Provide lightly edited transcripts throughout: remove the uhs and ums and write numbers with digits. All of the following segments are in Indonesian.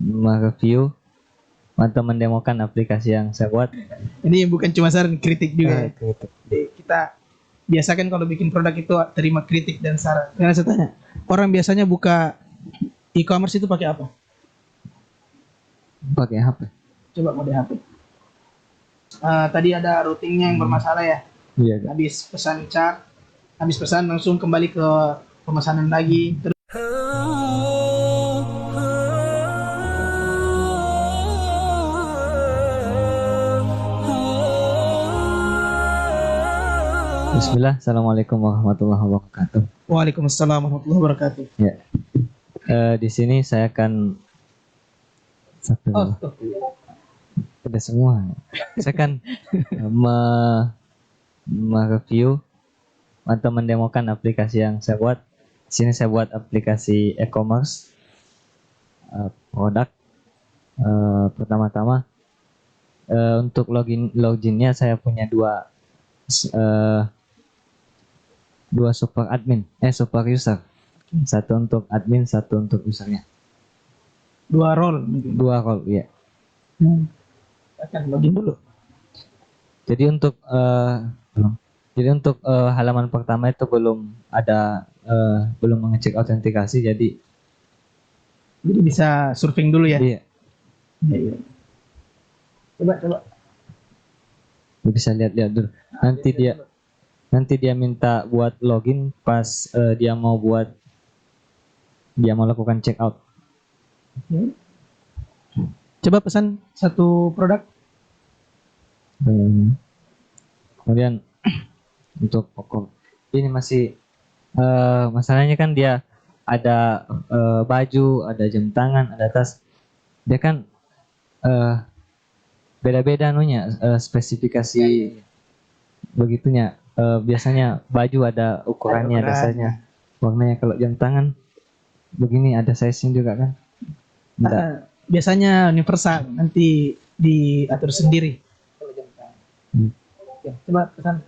mereview atau mendemokan aplikasi yang saya buat. Ini bukan cuma saran, kritik juga. Kritik. Jadi kita biasakan kalau bikin produk itu terima kritik dan saran. Karena saya tanya, orang biasanya buka e-commerce itu pakai apa? Pakai HP. Coba mode HP. Tadi ada routingnya yang bermasalah ya. Iya. Habis pesan langsung kembali ke pemesanan lagi. Terus Bismillah, Assalamualaikum warahmatullahi wabarakatuh. Waalaikumsalam warahmatullahi wabarakatuh. Ya, di sini saya akan udah semua. Saya akan mereview atau mendemokan aplikasi yang saya buat. Di sini saya buat aplikasi e-commerce produk. Pertama-tama untuk loginnya saya punya dua super user, satu untuk admin, satu untuk usernya. Dua role mungkin. Dua role, ya. Akan login dulu. Jadi untuk halaman pertama itu belum mengecek autentikasi, jadi bisa surfing dulu ya. Iya. Iya. Coba. Bisa lihat-lihat dulu. Nanti dia minta buat login pas dia mau lakukan check out. Coba pesan satu produk. Kemudian untuk pokok ini masih masalahnya kan dia ada baju, ada jam tangan, ada tas. Dia kan beda-beda spesifikasi begitunya. Biasanya baju ada ukurannya, ada size-nya, warnanya. Kalau jam tangan begini ada size-nya juga kan. Biasanya universal, nanti diatur sendiri. Kalau jam tangan. Ya, coba pesan.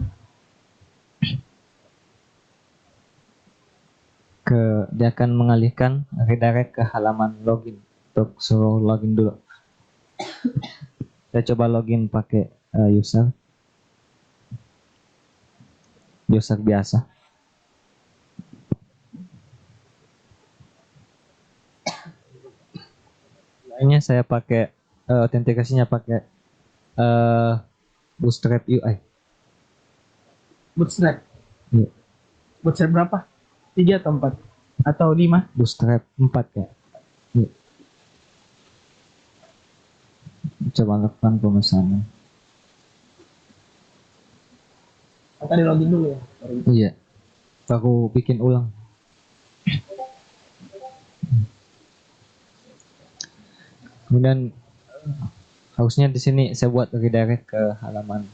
Dia akan mengalihkan redirect ke halaman login. Untuk suruh login dulu. Saya coba login pakai user biasa. Lainnya saya pakai autentikasinya pakai Bootstrap UI. Bootstrap. Iya. Bootstrap berapa? 3 atau 4? Atau 5? Bootstrap 4 ya. Iya. Coba lakukan pemesanan. Akan di login dulu ya? Iya. Aku bikin ulang. Kemudian harusnya di sini saya buat redirect ke halaman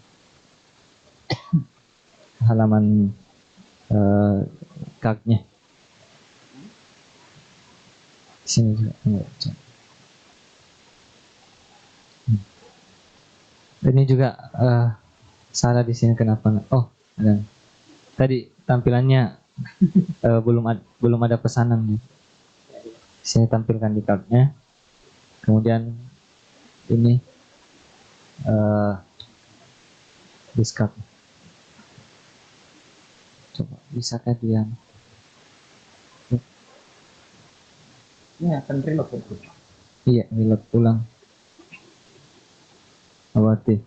card-nya. Di sini juga. Ini juga salah di sini kenapa? Oh, dan tadi tampilannya belum ada pesanan nih. Saya tampilkan di card-nya. Kemudian ini discard. Coba bisakah dia? Ini akan reload. Iya, reload ulang. Berarti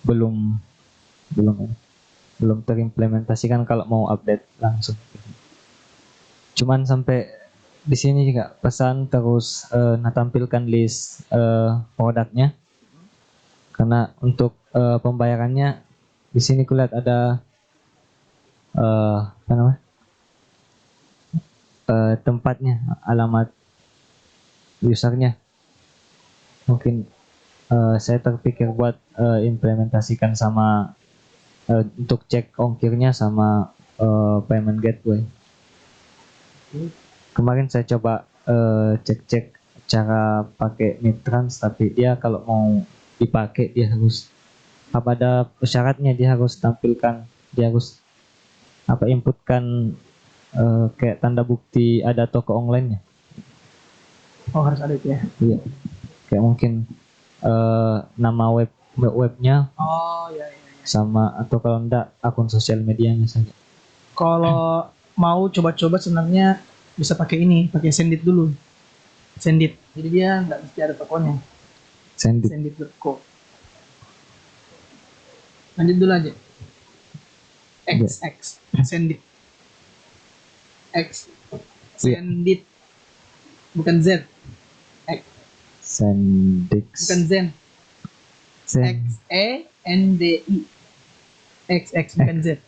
belum terimplementasikan kalau mau update langsung. Cuman sampai di sini juga pesan terus tampilkan list produknya. Karena untuk pembayarannya di sini kulihat ada tempatnya, alamat usernya. Mungkin saya terpikir buat implementasikan sama untuk cek ongkirnya sama payment gateway. Kemarin saya coba cek cara pakai Midtrans, tapi dia kalau mau dipakai dia harus ada syaratnya, dia harus inputkan kayak tanda bukti ada toko online-nya. Oh harus ada itu ya. Iya. Kayak mungkin nama webnya Oh ya, ya. sama, atau kalau enggak akun sosial medianya saja. Kalau mau coba-coba sebenarnya bisa pakai ini, pakai Sendit dulu. Sendit. Jadi dia nggak mesti ada tokonya. Send it. Sendit.co. Lanjut dulu aja. Iya. XX. Sendit. X. Iya. Sendit. Bukan Z. X. Sendix. Bukan Zen. X E N D I. X bukan Z.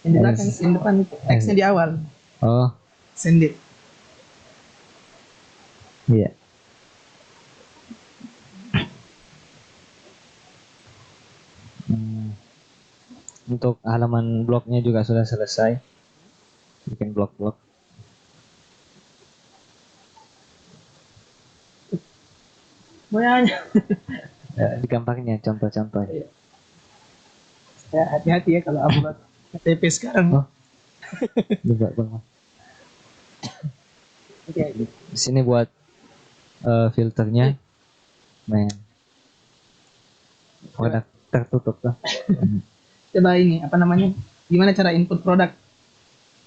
Yang di belakang, yang depan itu. X-nya di awal. Oh, Sendit. iya. Hmm, Untuk halaman blognya juga sudah selesai. Bikin blog-blog. Semuanya. Di gampangnya contoh-contoh. Ya, hati-hati ya kalau upload KTP sekarang. Oh. Juga bang. Hati-hati. Di sini buat filternya, men. Produk tertutup tuh. Coba ini apa namanya? Gimana cara input produk?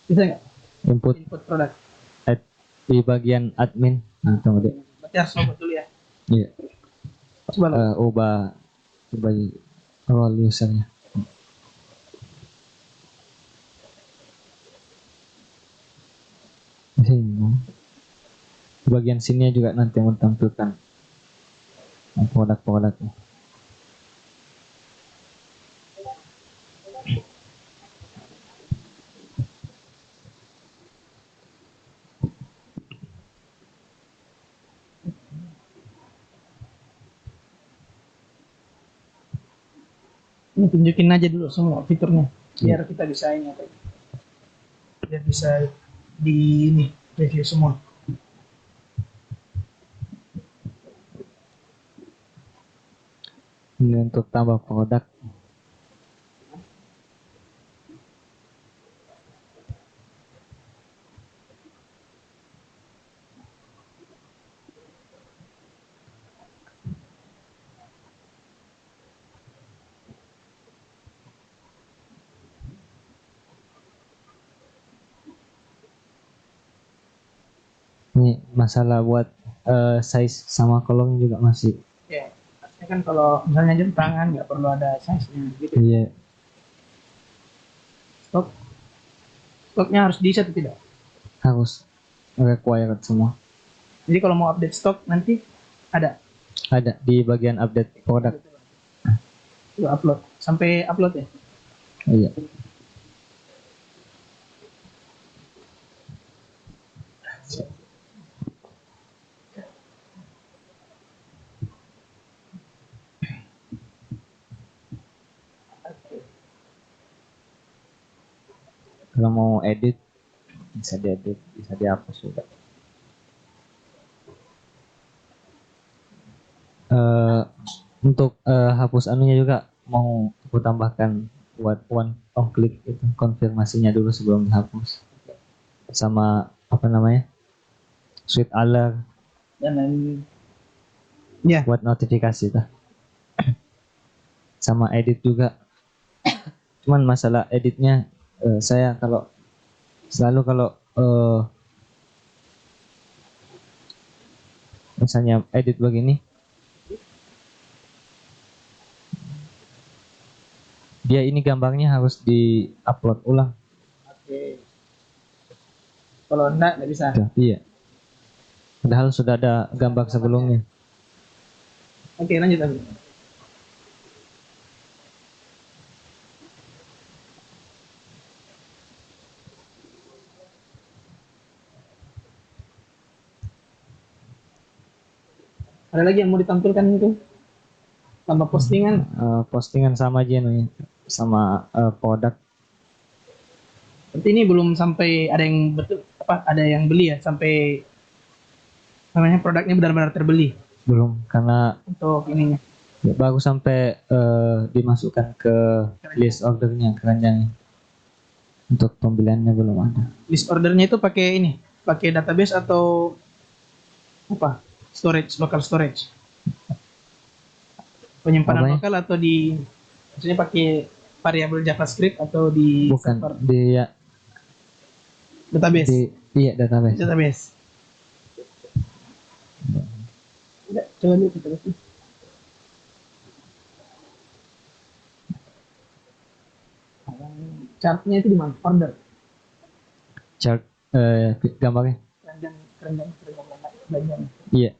Bisa nggak? Input Input produk. di bagian admin. Nah, tunggu deh. Berarti harus login dulu ya. Iya. Coba lo. Ubah role usernya. Sini. Di bagian sini juga nanti menampilkan produk-produknya. Ini tunjukin aja dulu semua fiturnya biar kita bisa ini apa? Biar bisa di ini review semua. Ini untuk tambah produk. Ini masalah buat size sama kolom juga masih. Ya, artinya kan kalau misalnya jam tangan nggak perlu ada size-nya gitu. Iya. Stoknya harus diisi atau tidak? Harus required semua. Jadi kalau mau update stok nanti ada. Ada di bagian update produk. Itu upload sampai upload ya. Iya. Kalau mau edit bisa diedit, bisa dihapus juga. Untuk hapus anunya juga mau aku tambahkan buat one click itu konfirmasinya dulu sebelum dihapus, sama apa namanya, sweet alert Dan lain. Ya. buat notifikasi tuh, sama edit juga. Cuman masalah editnya saya selalu kalau misalnya edit begini, dia ini gambarnya harus di-upload ulang. Oke. Kalau enggak bisa. Iya. Padahal sudah ada gambar sebelumnya. Oke, lanjut lagi. Ada lagi yang mau ditampilkan itu? Tambah postingan. Postingan sama aja nih, sama produk. Berarti ini belum sampai ada yang betul apa? Ada yang beli ya sampai namanya produknya benar-benar terbeli Belum, karena untuk ininya. ya, baru sampai dimasukkan ke list ordernya, keranjangnya. Untuk pembeliannya belum ada. List ordernya itu pakai ini, pakai database atau apa? Storage, local storage. Penyimpanan Apanya? lokal atau di maksudnya pakai variabel JavaScript atau di Bukan server di ya, di database. iya database. Database. Enggak, coba dulu kita lihat. Chartnya itu di mana? Order. Chart gambarnya. Keranjang, keranjang, keranjang, keranjang. Iya.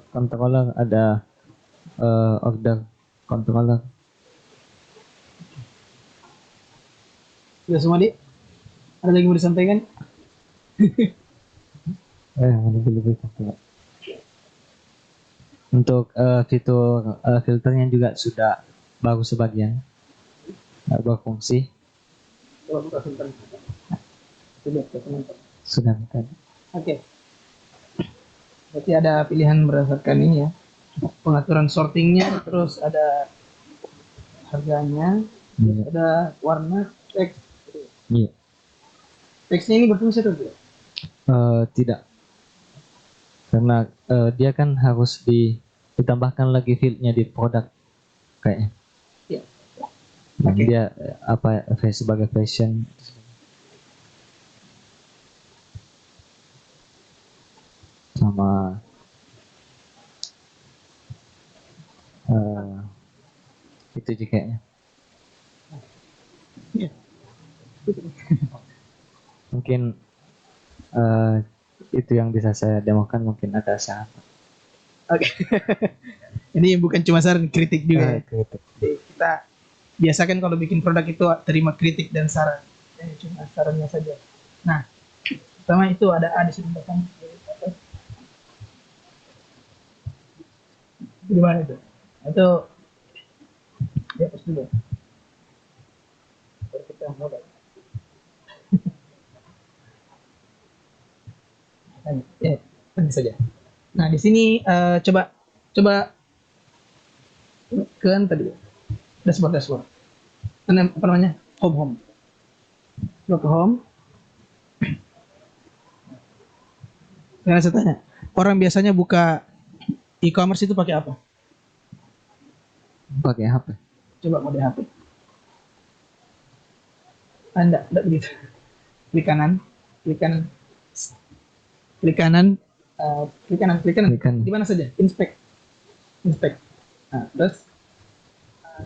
Controller ada order controller. Sudah semua, Dik? Ada lagi mau disampaikan? Lebih controller. Untuk fitur filternya juga sudah bagus sebagian, berfungsi. Coba buka filter. Sudah, teman-teman. Sudah kan. Oke. Berarti ada pilihan berdasarkan ini ya. Pengaturan sortingnya, terus ada harganya, terus Iya. ada warna, teks. Iya. Teksnya ini berfungsi atau tidak? Tidak, karena dia kan harus ditambahkan lagi fieldnya di produk kayaknya. Iya. Jadi Oke. dia apa sebagai fashion sama eh, itu juga kayaknya. Iya. Mungkin eh, itu yang bisa saya demokan, mungkin ada syarat. Oke. Ini bukan cuma saran, kritik juga ya. Kritik. Jadi kita biasakan kalau bikin produk itu terima kritik dan saran. Cuma sarannya saja. Nah, pertama itu ada A di sini belakang. Gimana itu? Itu di atas dulu. Baru kita mulai. Ya, tentu saja. Nah, di sini coba coba ke tadi dashboard dashboard. Apa namanya? Home home. Coba ke home. Sekarang saya tanya, orang biasanya buka e-commerce itu pakai apa? Pakai HP. Coba mode HP. Enggak begitu. Klik kanan, klik kanan, klik kanan, klik kanan, klik kanan. Klik kanan. Di mana saja? Inspect, inspect. Nah, terus uh,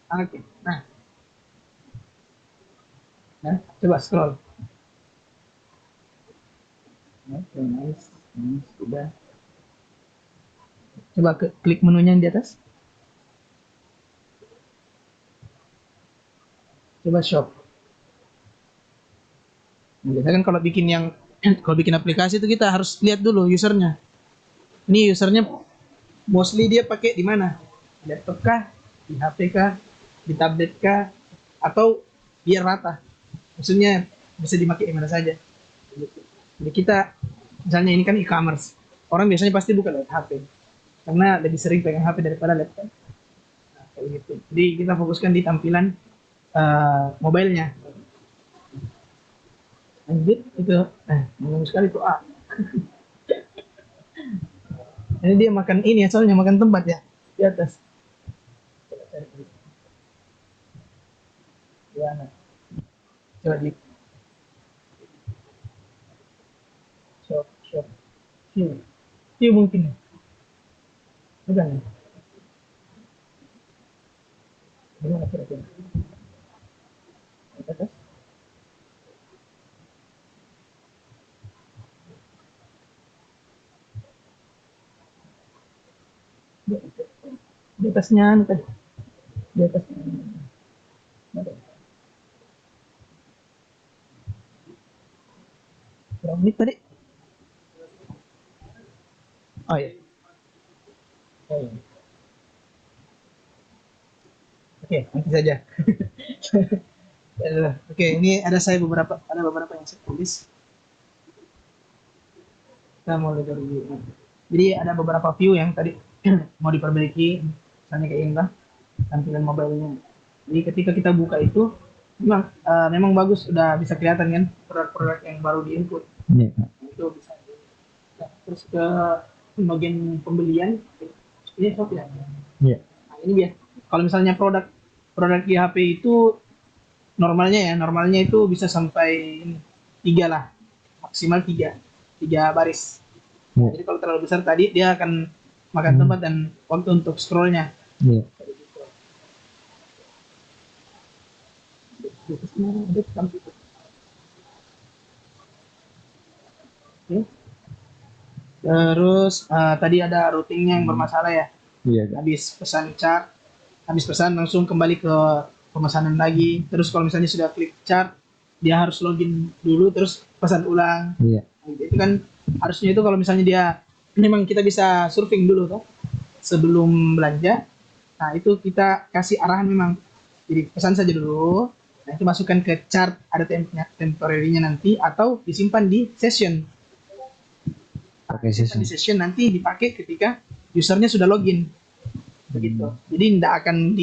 oke. Nah, coba scroll. Oke, nice, nice, sudah. Coba klik menunya yang di atas. Coba shop. Nah, biasanya kan kalau bikin yang kalau bikin aplikasi itu kita harus lihat dulu usernya. Ini usernya mostly dia pakai di mana? Laptop kah? Di HP kah? Di tablet kah? Atau biar rata? Maksudnya bisa dipakai di mana saja. Jadi kita misalnya ini kan e-commerce. Orang biasanya pasti buka lewat HP karena lebih sering pegang HP daripada laptop. Nah, kayak gitu. Jadi kita fokuskan di tampilan mobilenya. Lanjut itu, ngomong sekali tuh A. Ini dia makan ini ya, soalnya makan tempat ya di atas. Gimana? Coba di shop shop. View, view mungkin ya? Bukan ya? Gimana kira-kira? Di atas? Di atasnya anu tadi. Di atasnya. Ada. Berapa menit tadi? Oh iya. Oh, iya. Oke, nanti saja. Oke, ini ada beberapa yang saya tulis. Kita mulai dari jadi ada beberapa view yang tadi mau diperbaiki, misalnya kayak ini lah tampilan mobilenya. Jadi ketika kita buka itu memang bagus, udah bisa kelihatan kan produk-produk yang baru di input. Iya. Itu bisa. Nah, terus ke bagian pembelian ini shop ya. Iya. Nah, ini biar kalau misalnya produk produk di HP itu normalnya itu bisa sampai ini, tiga lah, maksimal tiga baris. Iya. Jadi kalau terlalu besar tadi dia akan makan tempat dan waktu untuk scrollnya. Iya. Oke. Terus tadi ada routingnya yang bermasalah ya. Iya. Habis pesan langsung kembali ke pemesanan lagi. Terus kalau misalnya sudah klik chart, dia harus login dulu terus pesan ulang. Iya. Nah, itu kan harusnya itu kalau misalnya dia memang kita bisa surfing dulu tuh sebelum belanja. Nah, itu kita kasih arahan memang. Jadi pesan saja dulu. Nah, itu masukkan ke chart, ada temporary-nya nanti atau disimpan di session. Pakai Di session. session nanti dipakai ketika usernya sudah login. Begitu. Jadi tidak akan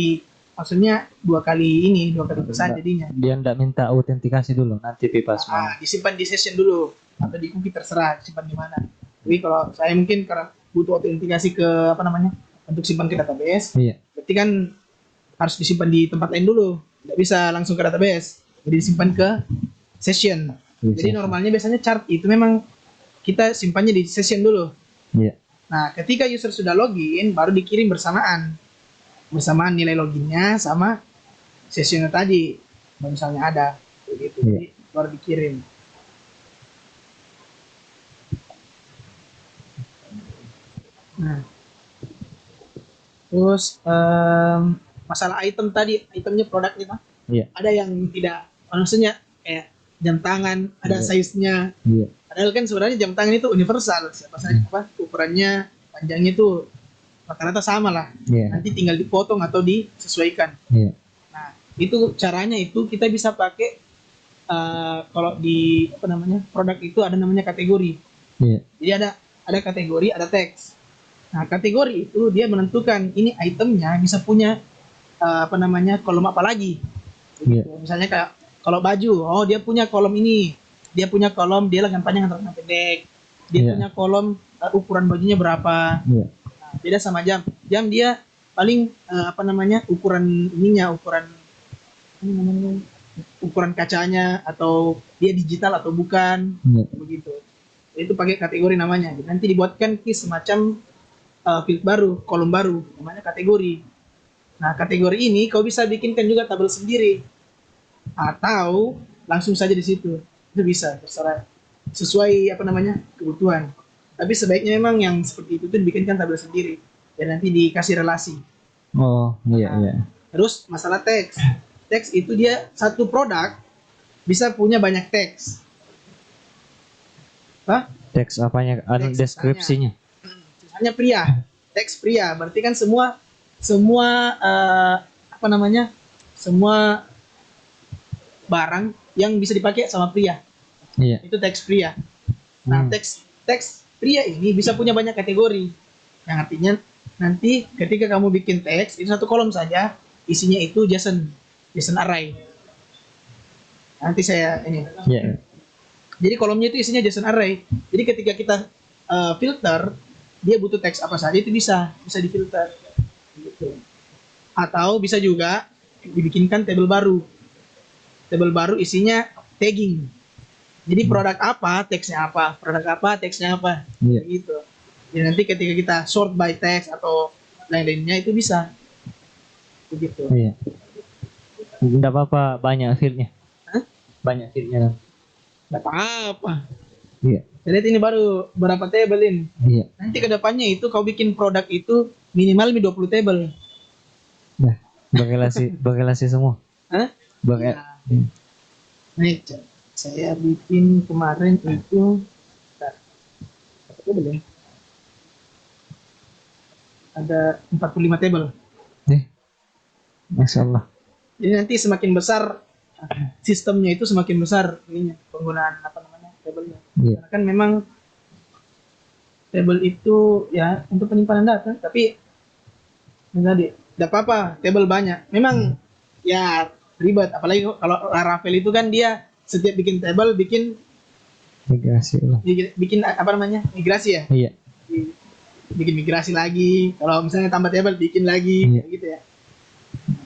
maksudnya dua kali pesan jadinya. Dia ndak minta autentikasi dulu, nanti pas mau. Disimpan di session dulu atau di cookie, terserah simpan di mana. Jadi kalau saya mungkin karena butuh autentikasi ke untuk simpan ke database, Iya. berarti kan harus disimpan di tempat lain dulu, tidak bisa langsung ke database, jadi disimpan ke session. Jadi normalnya biasanya chart itu memang kita simpannya di session dulu. Iya. Nah, ketika user sudah login, baru dikirim bersamaan nilai loginnya sama sessionnya tadi, kalau misalnya ada, begitu. Iya. Jadi baru dikirim. Nah, terus masalah itemnya produk itu, Iya. ada yang tidak, maksudnya kayak jam tangan, ada size-nya. Iya. Padahal kan sebenarnya jam tangan itu universal, siapa saja ukurannya, panjangnya itu rata-rata sama lah. Iya. Nanti tinggal dipotong atau disesuaikan. Iya. Nah, itu caranya itu kita bisa pakai kalau di produk itu ada namanya kategori. Iya. Jadi ada kategori, ada teks. Nah, kategori itu dia menentukan ini itemnya bisa punya kolom apa lagi. Iya. Misalnya kayak kalau baju, dia punya kolom ini, dia punya kolom dia lengan panjang atau lengan pendek, dia punya kolom ukuran bajunya berapa. Iya. Nah, beda sama jam dia paling ukuran ininya, ukuran kacanya, atau dia digital atau bukan. Iya. Begitu. Itu pakai kategori namanya. Nanti dibuatkan semacam field baru, kolom baru, namanya kategori. Nah, kategori ini kau bisa bikinkan juga tabel sendiri atau langsung saja di situ. Itu bisa, terserah, sesuai kebutuhan. Tapi sebaiknya memang yang seperti itu tuh dibikinkan tabel sendiri dan nanti dikasih relasi. Oh, iya. Iya. Terus masalah teks. Teks itu dia satu produk bisa punya banyak teks. Teks apanya? Anu Teks deskripsinya. Misalnya pria, teks pria, berarti kan semua semua barang yang bisa dipakai sama pria. Iya. Itu teks pria. Nah, teks pria ini bisa punya banyak kategori. Yang artinya nanti ketika kamu bikin teks, itu satu kolom saja, isinya itu JSON array. Nanti saya ini. Iya. Jadi kolomnya itu isinya JSON array. Jadi ketika kita filter, dia butuh teks apa saja itu bisa difilter. Gitu. Atau bisa juga dibikinkan tabel baru. Tabel baru isinya tagging. Jadi produk apa, teksnya apa, produk apa, teksnya apa. Iya. Gitu. Jadi nanti ketika kita sort by text atau lain-lainnya itu bisa. Begitu. Iya. Enggak apa-apa banyak fieldnya. Hah? Banyak fieldnya. Enggak apa-apa. Iya. Lihat ini baru berapa table ini. Iya. Nanti kedepannya itu kau bikin produk itu minimal 20 table. Nah, berrelasi semua. Hah? Iya. Nih, saya bikin kemarin itu ada 45 table. Masya Allah. Jadi nanti semakin besar sistemnya itu semakin besar ininya penggunaan apa namanya tabelnya. Iya. Karena kan memang tabel itu ya untuk penyimpanan data, tapi tadi tidak apa-apa tabel banyak. Memang ya ribet, apalagi kalau Laravel itu kan dia setiap bikin tabel Migrasi ulang. bikin apa namanya migrasi ya, Iya. bikin migrasi lagi. Kalau misalnya tambah tabel bikin lagi, Iya. gitu ya.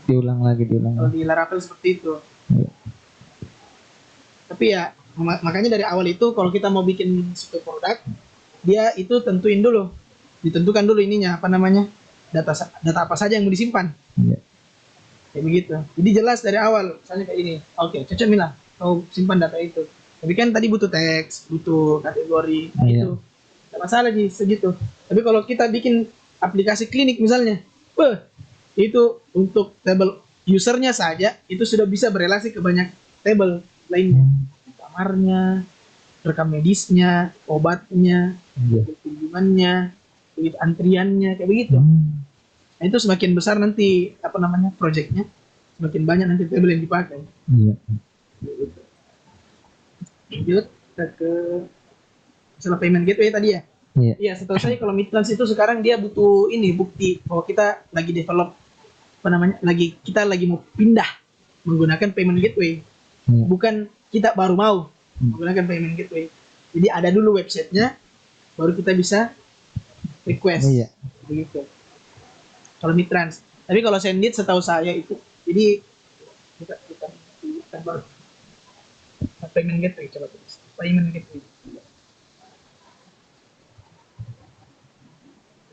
Diulang lagi, diulang Kalau lagi. di Laravel seperti itu. Iya. Tapi ya makanya dari awal itu kalau kita mau bikin suatu produk, dia itu ditentukan dulu ininya apa namanya data apa saja yang mau disimpan. Iya. Kayak begitu. Jadi jelas dari awal, misalnya kayak ini. Oke, cocok Mila, kau simpan data itu. Tapi kan tadi butuh teks, butuh kategori, Iya. itu. Tidak masalah sih segitu. Tapi kalau kita bikin aplikasi klinik misalnya, itu untuk table usernya saja itu sudah bisa berelasi ke banyak table lainnya. Kamarnya, rekam medisnya, obatnya, Iya. kunjungannya, antriannya, kayak begitu. Nah, itu semakin besar nanti apa namanya projectnya, semakin banyak nanti table yang dipakai. Iya. Lanjut kita ke masalah payment gateway tadi ya. Iya. Iya, setahu saya kalau Midtrans itu sekarang dia butuh ini bukti bahwa kita lagi develop apa namanya, kita lagi mau pindah menggunakan payment gateway. Iya. Bukan kita baru mau menggunakan payment gateway. Jadi ada dulu websitenya, baru kita bisa request. Iya. Begitu. Kalau Midtrans. Tapi kalau Sendit setahu saya itu, jadi kita baru payment gateway, coba tulis. Payment gateway.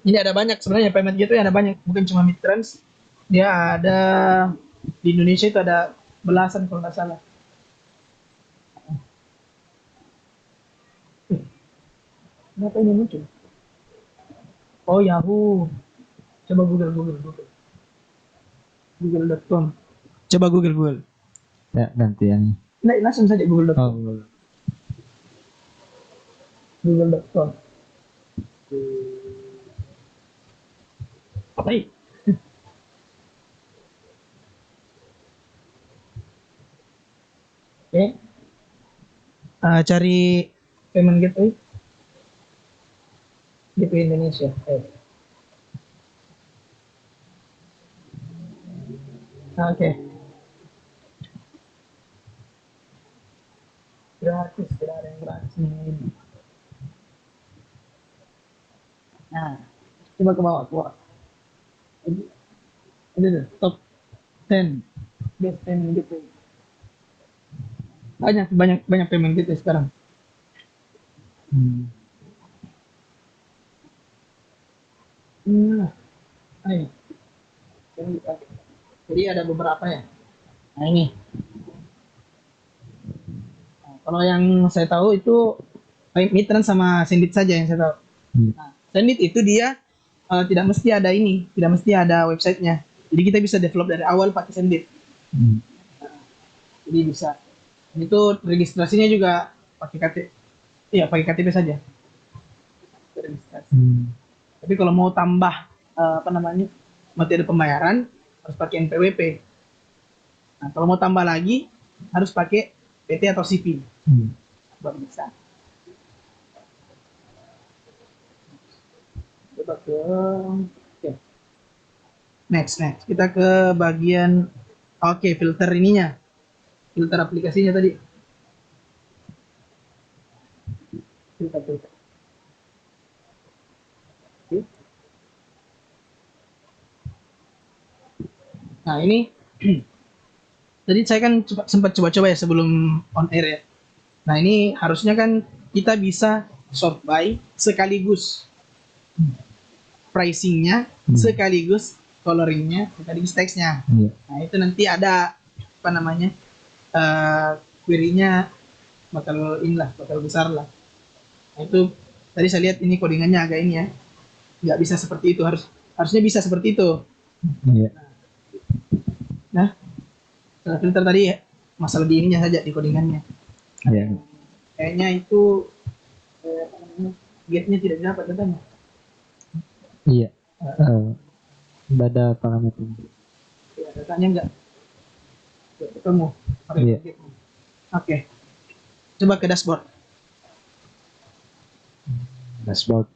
Ini ada banyak sebenarnya payment gateway, ada banyak, bukan cuma Midtrans. Dia ada di Indonesia itu ada belasan kalau nggak salah. Kenapa ini muncul? Oh, Yahoo. Coba Google.com. Coba Google. Ya, ganti yang. Nah, langsung saja Google.com. Oh, Google.com. Baik. Oke. Cari payment gateway. Gateway Indonesia. Oke. Gratis, tidak ada yang gratis ini. Nah, coba ke bawah. Ini deh, top 10 best payment gateway. Banyak payment gateway sekarang. Ayo. Jadi ada beberapa ya. Nah ini. Nah, kalau yang saya tahu itu Midtrans sama Sendit saja yang saya tahu. Nah, Sendit itu dia tidak mesti ada websitenya. Jadi kita bisa develop dari awal pakai Sendit. Jadi bisa. Itu registrasinya juga pakai KTP saja. Registrasi. Tapi kalau mau tambah metode pembayaran harus pakai NPWP. Nah, kalau mau tambah lagi harus pakai PT atau CP. Baru bisa. Coba ke next. Kita ke bagian filter ininya. Filter aplikasinya tadi. Filter. Nah ini tadi saya kan sempat coba-coba ya sebelum on air ya. Nah ini harusnya kan kita bisa sort by sekaligus pricingnya, sekaligus coloringnya, sekaligus teksnya. Nah itu nanti ada apa namanya query-nya bakal besar lah. Nah itu tadi saya lihat ini codingannya agak ini ya, nggak bisa seperti itu, harusnya bisa seperti itu. Nah, filter tadi ya, masalah di ininya saja, di codingannya. Kayaknya itu gate-nya tidak dapat datanya. Iya. Ada parameter. Datanya nggak ketemu. Iya. Oke, coba ke dashboard. Dashboard.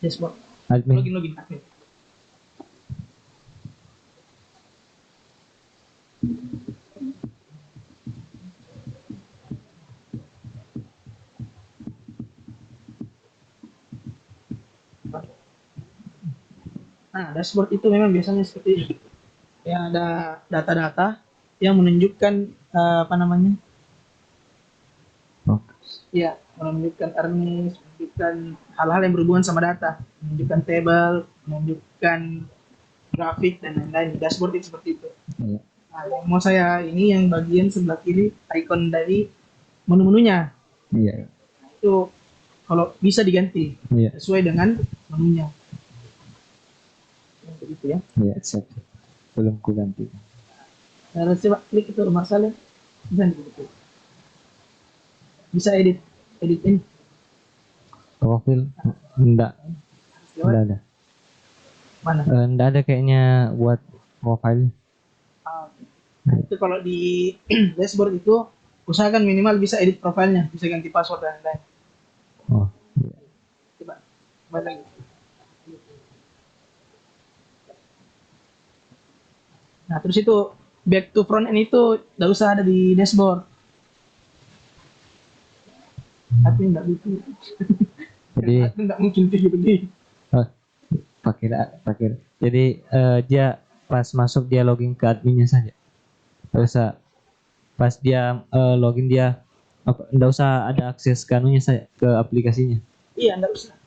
Dashboard. Admin. Login. Oke. Nah, dashboard itu memang biasanya seperti ini. Ya, ada data-data yang menunjukkan apa namanya? Oh. Ya, menunjukkan earnings, menunjukkan hal-hal yang berhubungan sama data, menunjukkan table, menunjukkan grafik dan lain-lain. Dashboard itu seperti itu. Iya. Nah, yang mau saya ini yang bagian sebelah kiri icon dari menu-menunya. Iya. Nah, itu kalau bisa diganti Iya. sesuai dengan menunya. Yang begitu ya. Iya, siap. Belum ku ganti. Nah, coba klik itu masalah dan begitu. Bisa edit ini. Profil enggak Lewat ada. mana? Enggak ada kayaknya buat profil. Nah, itu kalau di dashboard itu usahakan minimal bisa edit profilnya, bisa ganti password dan lain-lain. Oh, iya. Coba kembali lagi. Nah, terus itu back to front end itu nggak usah ada di dashboard. Tapi nggak butuh. Jadi Nggak mungkin kayak begini. oh, pakai. Jadi dia pas masuk dia login ke adminnya saja. Nggak usah pas dia login dia nggak usah ada akses ke anunya saya ke aplikasinya. Iya, nggak usah.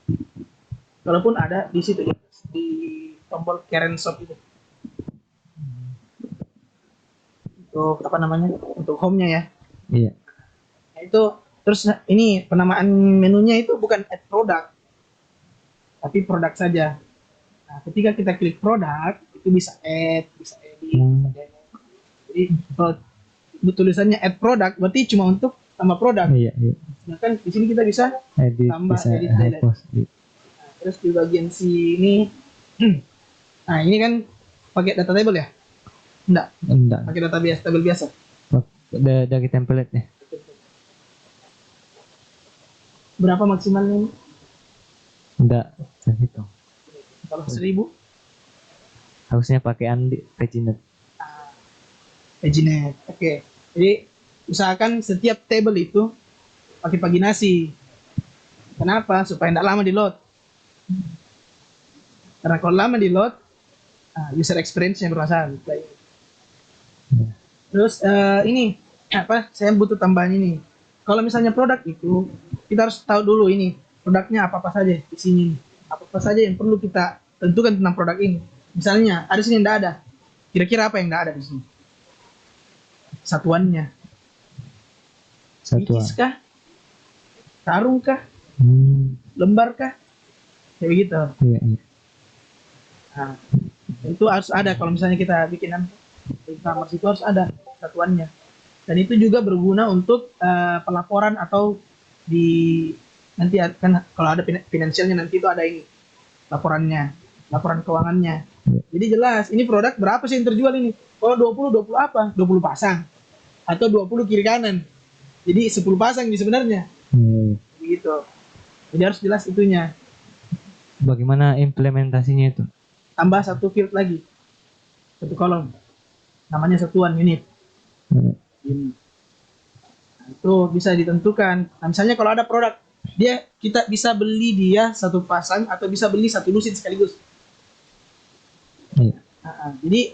Walaupun ada di situ di tombol current shop itu. Untuk apa namanya? Untuk home-nya ya. Iya. Nah, itu terus ini penamaan menunya itu bukan add product, tapi produk saja. Nah, ketika kita klik produk, itu bisa add, bisa edit, bisa delete. Jadi kalau tulisannya add product, berarti cuma untuk tambah produk. Iya. Sedangkan di sini kita bisa Edit tambah, bisa edit, delete. hapus. Iya. Nah, terus di bagian sini, nah ini kan pakai data table ya? Enggak, pakai data biasa, table biasa. Dari template ya. Berapa maksimalnya? Enggak segitu. Kalau 1000? Harusnya pakai paginet. Paginet. Oke. Jadi usahakan setiap table itu pakai paginasi. Kenapa? Supaya tidak lama di load. Karena kalau lama di load, user experience-nya bermasalah. Ya. Terus ini apa? Saya butuh tambahan ini. Kalau misalnya produk itu kita harus tahu dulu ini produknya apa saja di sini. Apa saja yang perlu kita tentukan tentang produk ini. Misalnya ada sini tidak ada. Kira-kira apa yang tidak ada di sini? Satuannya. Satuan. Biji kah? Karung kah? Lembar kah? Kayak gitu. Iya. Nah, itu harus ada kalau misalnya kita bikin e-commerce itu harus ada satuannya. Dan itu juga berguna untuk pelaporan atau di nanti kan kalau ada finansialnya nanti itu ada ini laporannya, laporan keuangannya. Jadi jelas ini produk berapa sih yang terjual ini? Kalau 20 apa? 20 pasang atau 20 kiri kanan. Jadi 10 pasang di sebenarnya. Begitu. Jadi harus jelas itunya. Bagaimana implementasinya itu? Tambah satu field lagi. Satu kolom. Namanya satuan unit. Ini. Nah, itu bisa ditentukan. Nah, misalnya kalau ada produk, kita bisa beli dia satu pasang atau bisa beli satu lusin sekaligus. Iya. Jadi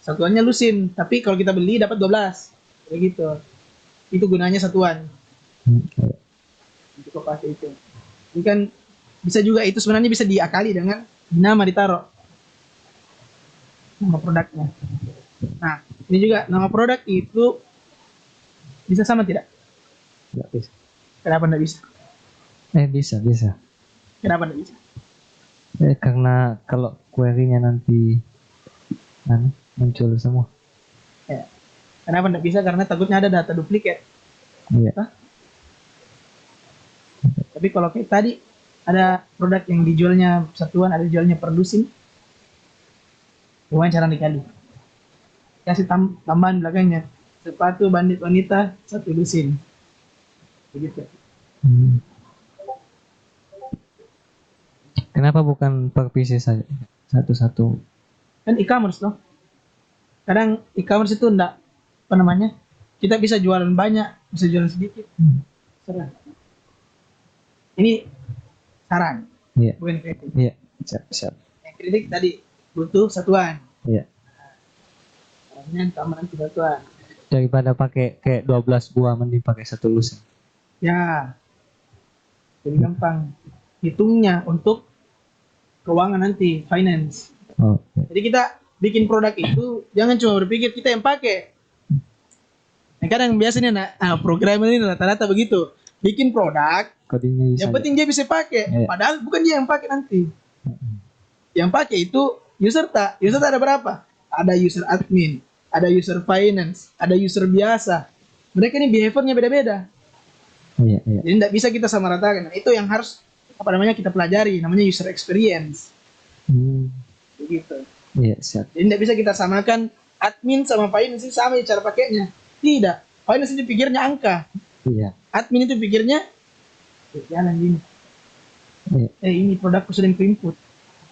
satuannya lusin, tapi kalau kita beli dapat 12. Kayak gitu. Itu gunanya satuan. Untuk pakai itu. Ini kan bisa juga itu sebenarnya bisa diakali dengan nama ditaruh. Nama produknya. Nah, ini juga nama produk itu bisa sama tidak? Tidak bisa. Kenapa tidak bisa? Bisa. Kenapa tidak bisa? Karena kalau query-nya nanti muncul semua. Ya. Kenapa tidak bisa? Karena takutnya ada data duplikat. Iya. Tapi kalau kayak tadi ada produk yang dijualnya satuan, ada dijualnya per lusin, lumayan cara dikali. kasih tambahan belakangnya. Sepatu bandit wanita 1 lusin. Begitu. Hmm. Kenapa bukan per PC saja? Satu-satu. Kan e-commerce loh. Kadang e-commerce itu enggak, apa namanya? Kita bisa jualan banyak, bisa jualan sedikit. Serah. Ini saran, Iya, bukan kritik. iya. Siap, siap. Yang kritik tadi butuh satuan. Iya. Sarannya tambah nanti satuan. Daripada pakai kayak 12 buah mending pakai 1 lusin. Ya, jadi gampang hitungnya untuk keuangan nanti, finance. Oh, iya. Jadi kita bikin produk itu jangan cuma berpikir kita yang pakai. Nah, kadang biasanya programmer ini rata-rata begitu. Bikin produk, Codingnya yang bisa. penting dia bisa pakai. Iya. Padahal bukan dia yang pakai nanti. Yang pakai itu user tak. User tak ada berapa? Ada user admin, ada user finance, ada user biasa. Mereka ini behaviornya beda-beda. Iya, iya. Jadi tidak bisa kita samaratakan. Nah, itu yang harus apa namanya kita pelajari. Namanya user experience. Hmm. Begitu. Iya, siap. Jadi tidak bisa kita samakan admin sama finance itu sama cara pakainya. Tidak. Finance itu pikirnya angka. Iya. Admin itu pikirnya jalan gini. Iya. Ini produkku sering input.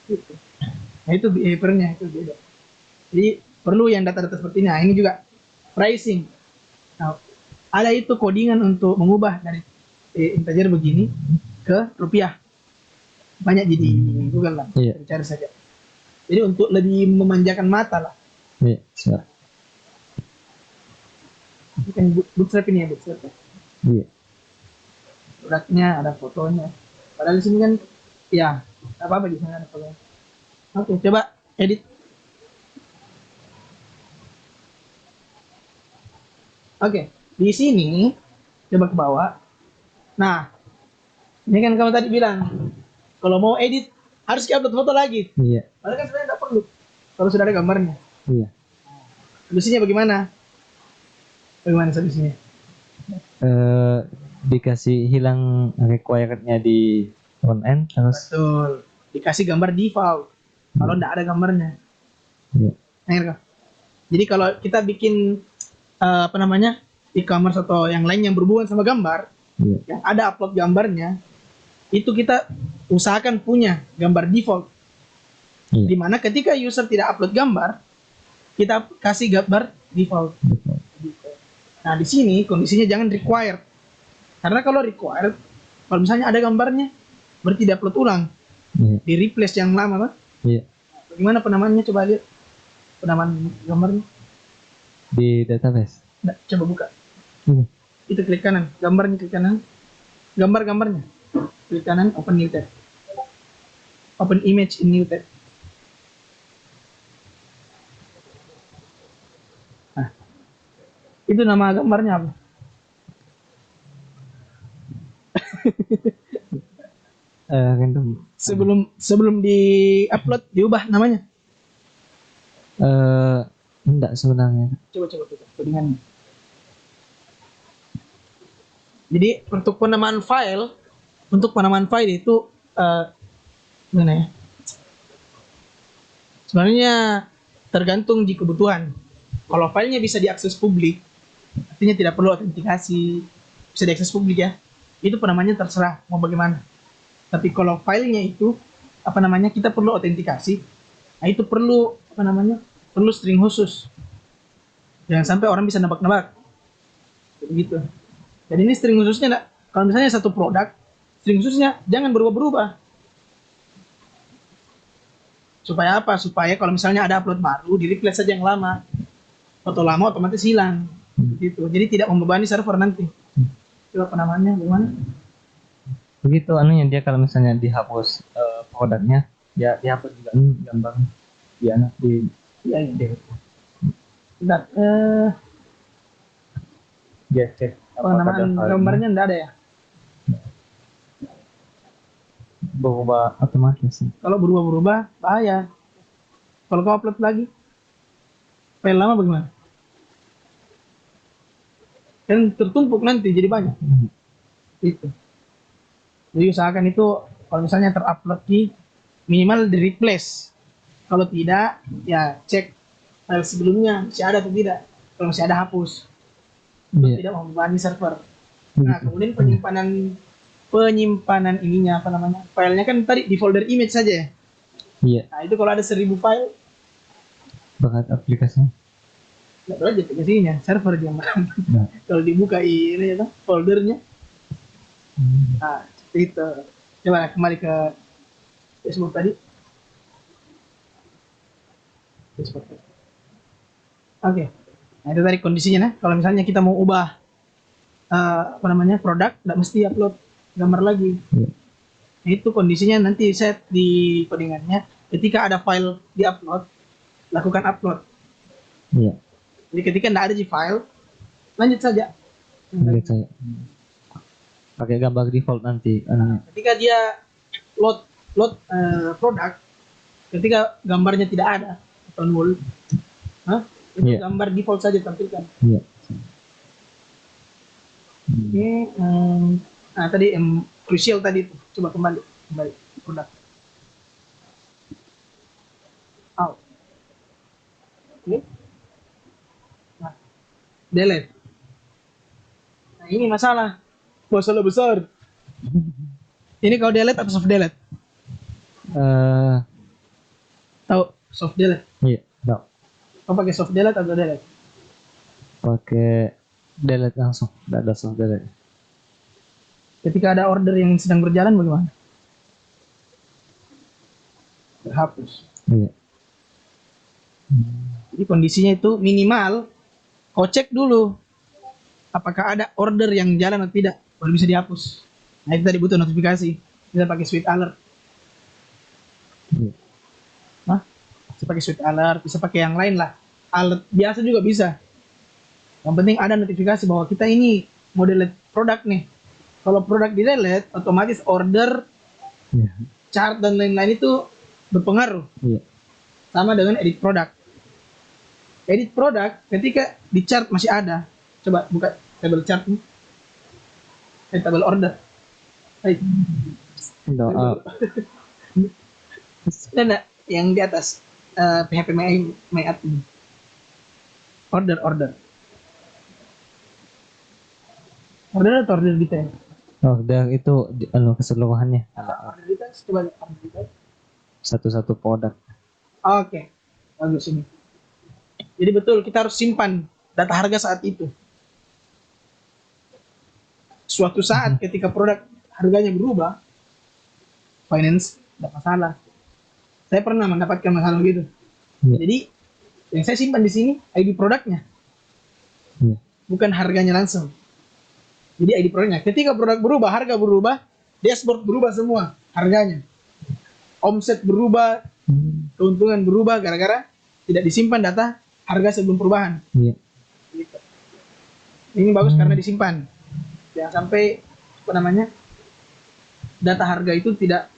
Gitu. Nah itu behaviornya itu beda. Jadi perlu yang data-data seperti ini. Nah, ini juga pricing. Nah, ada itu codingan untuk mengubah dari integer begini ke rupiah. Banyak jadi Google lah. Iya. Cari saja. Jadi untuk lebih memanjakan mata lah. Iya, siap. Ini kan bootstrap ini ya bootstrap. Ya. Iya. Produknya ada fotonya. Padahal di sini kan ya apa di sana ada fotonya. Oke, coba edit. Oke, di sini coba ke bawah. Nah, ini kan kamu tadi bilang kalau mau edit harus upload foto lagi. Iya. Padahal kan sebenarnya nggak perlu kalau sudah ada gambarnya. Iya. Solusinya bagaimana? Bagaimana solusinya? Dikasih hilang requirednya di front end terus. Betul. Dikasih gambar default. Kalau nggak ada gambarnya. Iya. Nah, jadi kalau kita bikin apa namanya e-commerce atau yang lain yang berhubungan sama gambar, Iya. yang ada upload gambarnya, itu kita usahakan punya gambar default. Iya. Dimana ketika user tidak upload gambar, kita kasih gambar default. Betul. Nah di sini kondisinya jangan required, karena kalau required, kalau misalnya ada gambarnya, berarti di-upload ulang, Iya. di replace yang lama, kan? Iya. Bagaimana penamaannya? Coba lihat penamaan gambarnya. Di database. Nah, coba buka. Ini. Itu klik kanan, gambarnya klik kanan, gambarnya, klik kanan, open new tab, open image in new tab. Nah, itu nama gambarnya apa? Random. Sebelum di upload diubah namanya. Enggak sebenarnya. Coba kita codingannya. Jadi untuk penamaan file itu gimana ya? Sebenarnya tergantung di kebutuhan. Kalau filenya bisa diakses publik, artinya tidak perlu autentikasi, bisa diakses publik ya. Itu penamanya terserah mau bagaimana. Tapi kalau filenya itu apa namanya kita perlu autentikasi, nah itu perlu apa namanya perlu string khusus. Jangan sampai orang bisa nebak-nebak. Begitu. Jadi ini string khususnya enggak, kalau misalnya satu produk, string khususnya jangan berubah-berubah. Supaya apa? Supaya kalau misalnya ada upload baru, di replace saja yang lama. Foto lama otomatis hilang. Gitu. Jadi tidak membebani server nanti. Coba penamaannya gimana? Begitu anunya dia kalau misalnya dihapus produknya, ya dihapus juga gambar di anak di Iya. Bentar, dia cek penamaan gambarnya enggak ada ya? berubah otomatis. Kalau berubah-berubah, bahaya. Kalau kau upload lagi, file lama bagaimana? Kan tertumpuk nanti, jadi banyak. Itu. Jadi usahakan itu, kalau misalnya terupload di minimal di replace. Kalau tidak, ya cek file sebelumnya masih ada atau tidak. Kalau masih ada hapus, Iya. tidak membebani server. Nah, Begitu. kemudian penyimpanan ininya apa namanya? Filenya kan tadi di folder image saja ya. Iya. Nah, itu kalau ada 1000 file, Bakat aplikasinya. nggak tahu aja aplikasinya, server dia makan. Nah. Kalau dibuka ini ya, foldernya. Nah, seperti itu. Coba kembali ke Facebook tadi. Facebook. Oke. Nah, itu tadi kondisinya nah. Kalau misalnya kita mau ubah apa namanya produk, nggak mesti upload gambar lagi. Iya. Itu kondisinya nanti set di codingannya. Ketika ada file di upload, lakukan upload. Iya. Jadi ketika nggak ada di file, lanjut saja. Lihat saya. Pakai gambar default nanti. Ketika dia load produk, ketika gambarnya tidak ada atau null, itu Iya. gambar default saja tampilkan. Iya. Oke, nah tadi yang crucial tadi itu. Coba kembali produk. Out. Oke. Nah, delete. Nah, ini masalah besar. Ini kau delete atau soft delete? Tahu soft delete? Iya. No. Kau pakai soft delete atau delete? Pakai delete langsung. Nggak ada soft delete. Ketika ada order yang sedang berjalan bagaimana? Terhapus. Iya. Jadi kondisinya itu minimal kau cek dulu apakah ada order yang jalan atau tidak baru bisa dihapus. Nah itu tadi butuh notifikasi. Bisa pakai sweet alert. Iya. Nah, bisa pakai sweet alert, bisa pakai yang lain lah. Alert biasa juga bisa. Yang penting ada notifikasi bahwa kita ini mau delete produk nih. Kalau produk di delete, otomatis order, Iya. chart dan lain-lain itu berpengaruh. Iya. Sama dengan edit produk. Edit produk ketika di chart masih ada. Coba buka table chart nih. Table order. Hai. No, Nah, yang di atas PHP My Admin. Order. Order atau order detail? udah itu keseluruhannya. Order detail, coba lihat order detail. Satu-satu produk. Oke, bagus ini. Jadi betul kita harus simpan data harga saat itu. Suatu saat ketika produk harganya berubah, finance tidak masalah. Saya pernah mendapatkan masalah gitu. Iya. Jadi yang saya simpan di sini ID produknya, Iya. bukan harganya langsung. Jadi ID produknya. Ketika produk berubah, harga berubah, dashboard berubah semua harganya. Omset berubah, keuntungan berubah gara-gara tidak disimpan data harga sebelum perubahan. Iya. Gitu. Ini bagus karena disimpan. Jangan sampai apa namanya data harga itu tidak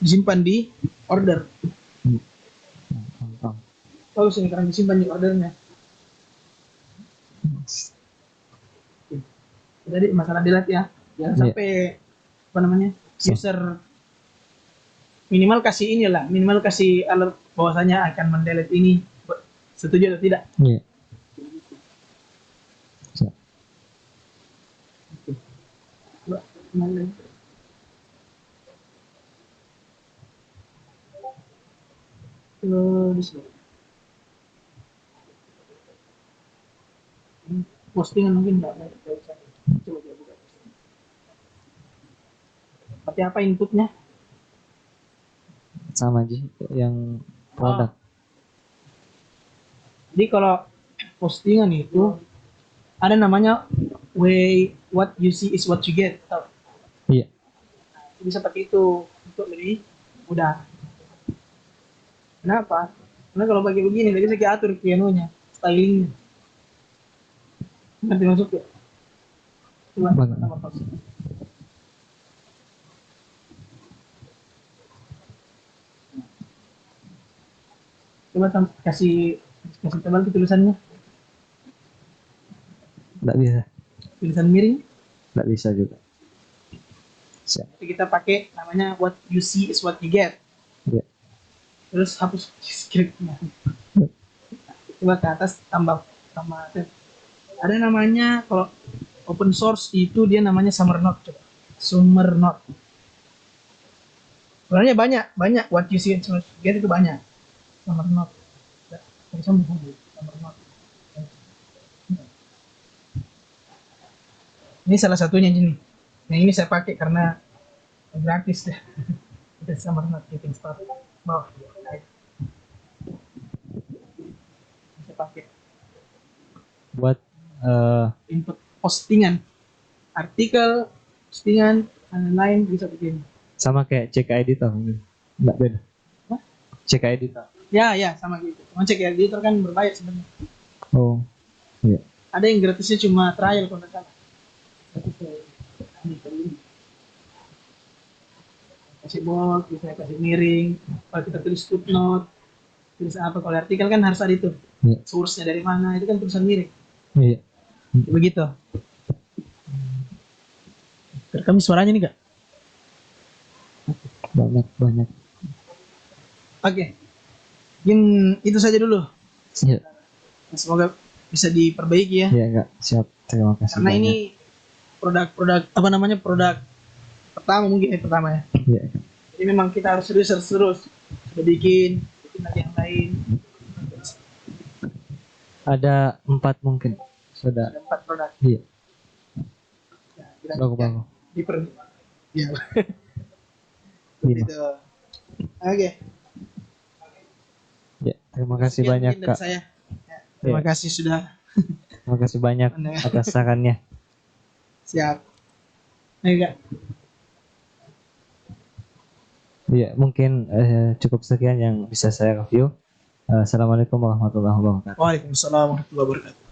disimpan di order. Bagus ini karena disimpan di ordernya. Jadi masalah delete ya. Jangan sampai apa namanya user minimal kasih alert bahwasanya akan mendelete ini. Setuju atau tidak? Iya. Postingan mungkin nggak usah. Coba buka. Seperti apa inputnya? Sama aja yang produk. Jadi kalau postingan itu ada namanya what you see is what you get. Iya. Bisa pakai itu untuk lebih mudah. Kenapa? Karena kalau pakai begini nggak bisa kita atur pianonya, stylingnya. Nanti masuk ya. Coba sama pause. Coba kasih tebal ke tulisannya. Nggak bisa. Tulisan miring. Nggak bisa juga. Siap. Jadi kita pakai namanya what you see is what you get. Iya. Terus hapus scriptnya. coba ke atas tambah tambah ada namanya kalau open source itu dia namanya Summernote coba Summernote sebenarnya banyak banyak what you see get itu banyak Summernote bisa Summernote ini salah satunya ini yang ini saya pakai karena gratis deh itu Summernote getting started bawah saya pakai buat eh, input postingan artikel postingan lain bisa begini sama kayak CK editor mungkin. Enggak beda. Hah? CK editor. ya ya sama gitu cuma cek editor kan berbayar sebenarnya Oh, iya. ada yang gratisnya cuma trial kalau nggak salah tapi saya ambil ini kasih bold bisa kasih miring kalau kita tulis footnote tulis apa kalau artikel kan harus ada itu Iya. source-nya dari mana itu kan tulisan miring Iya. begitu terekam suaranya nih kak Banyak banyak. oke mungkin itu saja dulu Iya. semoga bisa diperbaiki ya Iya, enggak. Siap. Terima kasih karena banyak. ini produk-produk apa namanya produk pertama mungkin pertama ya Iya. jadi memang kita harus research terus udah bikin lagi yang lain Ada 4 mungkin. Sudah. ada 4 produk Iya. ya, kita Bagus. diper ya Iya. itu oke Ya, terima kasih Sekian banyak mungkin dari Kak. saya. Ya, terima Iya. kasih sudah Terima kasih banyak Anda- atas sarannya. siap ayo kak Iya, mungkin cukup sekian yang bisa saya review. Assalamualaikum warahmatullahi wabarakatuh. Waalaikumsalam warahmatullahi wabarakatuh